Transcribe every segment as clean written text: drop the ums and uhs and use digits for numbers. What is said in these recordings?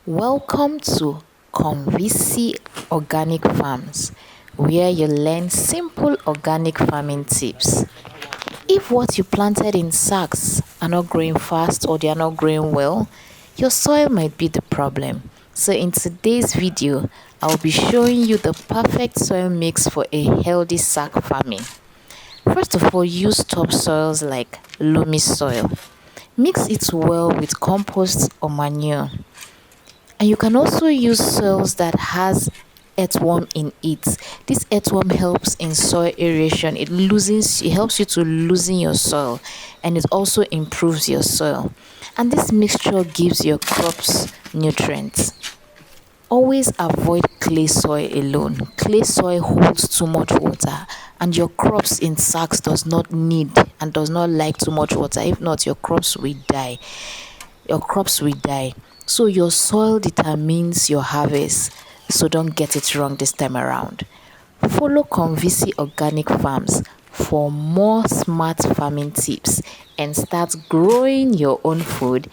Welcome to Convisi Organic Farms, where you learn simple organic farming tips. If what you planted in sacks are not growing fast or they are not growing well, your soil might be the problem. So in today's video, I'll be showing you the perfect soil mix for a healthy sack farming. First of all, use topsoils like loamy soil. Mix it well with compost or manure. And you can also use soils that has earthworm in it. This earthworm helps in soil aeration. It helps you to loosen your soil, and it also improves your soil. And this mixture gives your crops nutrients. Always avoid clay soil alone. Clay soil holds too much water, and your crops in sacks does not need and does not like too much water. If not, your crops will die. So your soil determines your harvest. So don't get it wrong this time around. Follow Convisi Organic Farms for more smart farming tips and start growing your own food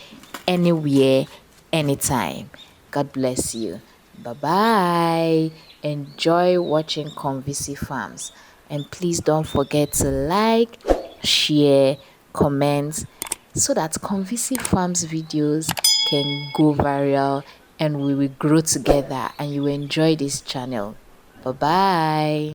anywhere, anytime. God bless you. Bye bye. Enjoy watching Convisi Farms. And please don't forget to like, share, comment so that Convisi Farms videos can go viral and we will grow together and you will enjoy this channel. Bye bye.